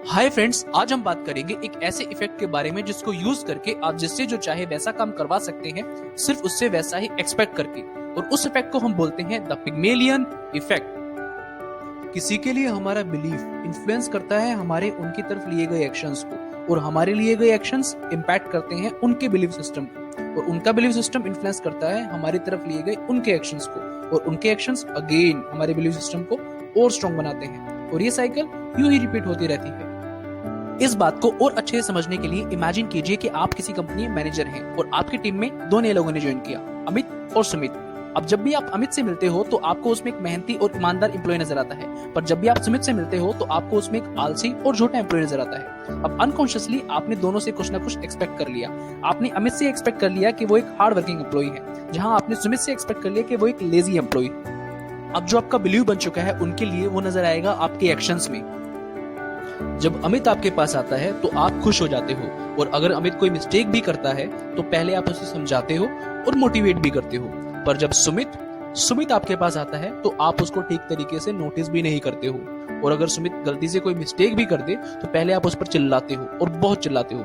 Hi friends, आज हम बात करेंगे एक ऐसे इफेक्ट के बारे में जिसको यूज करके आप जिससे जो चाहे वैसा काम करवा सकते हैं, सिर्फ उससे वैसा ही एक्सपेक्ट करके। और उस इफेक्ट को हम बोलते हैं द पिग्मेलियन इफेक्ट। किसी के लिए हमारा बिलीफ इन्फ्लुएंस करता है हमारे उनकी तरफ लिए गए एक्शंस को, और हमारे लिए गए एक्शंस इम्पैक्ट करते हैं उनके बिलीफ सिस्टम को, और उनका बिलीफ सिस्टम इन्फ्लुएंस करता है हमारी तरफ लिए गए उनके एक्शंस को, और उनके एक्शंस अगेन हमारे बिलीफ सिस्टम को और स्ट्रॉन्ग बनाते हैं, और ये साइकिल यूं ही रिपीट होती रहती है। इस बात को और अच्छे से समझने के लिए इमेजिन कीजिए कि आप किसी कंपनी में मैनेजर हैं और आपकी टीम में दो नए लोगों ने ज्वाइन किया, अमित और सुमित। अब जब भी आप अमित से मिलते हो तो आपको उसमें एक मेहनती और ईमानदार एम्प्लॉय नजर आता है, पर जब भी आप सुमित से मिलते हो तो आपको उसमें एक आलसी और झूठा एम्प्लॉय नजर आता है। अब अनकॉन्शियसली आपने दोनों से कुछ ना कुछ एक्सपेक्ट कर लिया। आपने अमित से एक्सपेक्ट कर लिया कि वो एक हार्ड वर्किंग एम्प्लॉय है, जहां आपने सुमित से एक्सपेक्ट कर लिया कि वो एक लेजी एम्प्लॉय है। अब जो आपका बिलीव बन चुका है उनके लिए, वो नजर आएगा आपके एक्शंस में। जब अमित आपके पास आता है तो आप खुश हो जाते हो, और अगर अमित कोई मिस्टेक भी करता है तो पहले आप उसे समझाते हो और मोटिवेट भी करते हो। पर जब सुमित आपके पास आता है तो आप उसको ठीक तरीके से नोटिस भी नहीं करते हो, और अगर सुमित गलती से कोई मिस्टेक भी कर दे तो पहले आप उस पर चिल्लाते हो, और बहुत चिल्लाते हो।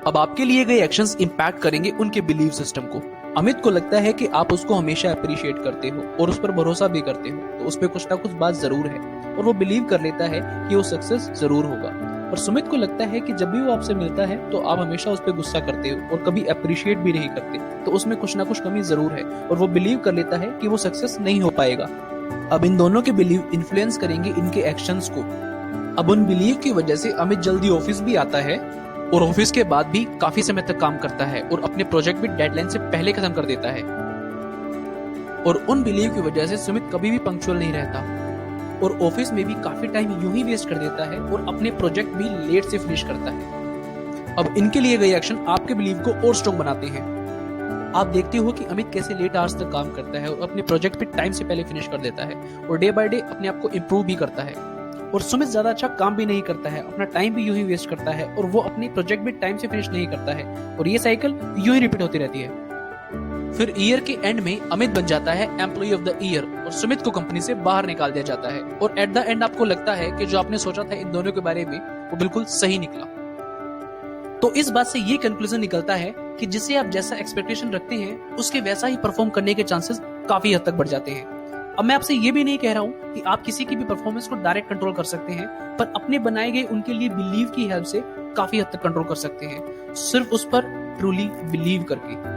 अब आपके लिए गए एक्शंस इंपैक्ट करेंगे उनके बिलीव सिस्टम को। अमित को लगता है कि आप उसको हमेशा अप्रिशिएट करते हो और उस पर भरोसा भी करते हो, तो उस पर कुछ ना कुछ बात जरूर है, और वो बिलीव कर लेता है कि वो सक्सेस जरूर होगा। पर सुमित को लगता है कि जब भी वो आपसे मिलता है तो आप हमेशा उस पर गुस्सा करते हो और कभी अप्रिशिएट भी नहीं करते, तो उसमें कुछ ना कुछ कमी जरूर है, और वो बिलीव कर लेता है कि वो सक्सेस नहीं हो पाएगा। अब इन दोनों के बिलीव इन्फ्लुएंस करेंगे इनके एक्शंस को। अब उन बिलीव की वजह से अमित जल्दी ऑफिस भी आता है, और ऑफिस के बाद भी काफी समय तक काम करता है, और अपने प्रोजेक्ट भी डेडलाइन से पहले खत्म कर देता है। और उन बिलीव की वजह से सुमित कभी भी पंक्चुअल नहीं रहता, और ऑफिस में भी काफी टाइम यूं ही वेस्ट कर देता है, और अपने प्रोजेक्ट भी लेट से फिनिश करता है। अब इनके लिए गए एक्शन आपके बिलीव को और स्ट्रॉन्ग बनाते हैं। आप देखते हो कि अमित कैसे लेट आवर्स तक काम करता है और अपने प्रोजेक्ट भी टाइम से पहले फिनिश कर देता है, और डे बाय डे अपने आप को इम्प्रूव भी करता है। और सुमित ज्यादा अच्छा काम भी नहीं करता है, अपना टाइम भी यूं ही वेस्ट करता है, और वो अपनी प्रोजेक्ट भी टाइम से फिनिश नहीं करता है, और ये साइकिल यूं ही रिपीट होती रहती है। फिर ईयर के एंड में अमित बन जाता है एम्प्लॉय ऑफ द ईयर, और सुमित को कंपनी से बाहर निकाल दिया जाता है, और एट द एंड आपको लगता है कि जो आपने सोचा था इन दोनों के बारे में वो बिल्कुल सही निकला। तो इस बात से ये कंक्लूजन निकलता है कि जिसे आप जैसा एक्सपेक्टेशन रखते हैं उसके वैसा ही परफॉर्म करने के चांसेस काफी हद तक बढ़ जाते हैं। अब मैं आपसे ये भी नहीं कह रहा हूँ कि आप किसी की भी परफॉर्मेंस को डायरेक्ट कंट्रोल कर सकते हैं, पर अपने बनाए गए उनके लिए बिलीव की हेल्प से काफी हद तक कंट्रोल कर सकते हैं, सिर्फ उस पर ट्रूली बिलीव करके।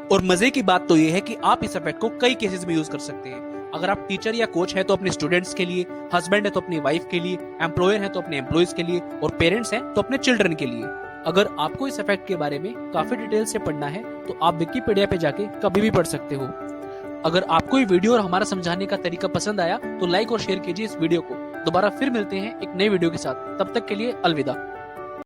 और मजे की बात तो ये है कि आप इस इफेक्ट को कई केसेस में यूज कर सकते हैं। अगर आप टीचर या कोच है तो अपने स्टूडेंट्स के लिए, हस्बैंड है तो अपनी वाइफ के लिए, एम्प्लॉयर है तो अपने एम्प्लॉयज के लिए, और पेरेंट्स हैं तो अपने चिल्ड्रन के लिए। अगर आपको इस इफेक्ट के बारे में काफी डिटेल से पढ़ना है तो आप विकिपीडिया पे जाके कभी भी पढ़ सकते हो। अगर आपको ये वीडियो और हमारा समझाने का तरीका पसंद आया तो लाइक और शेयर कीजिए इस वीडियो को। दोबारा फिर मिलते हैं एक नई वीडियो के साथ, तब तक के लिए अलविदा।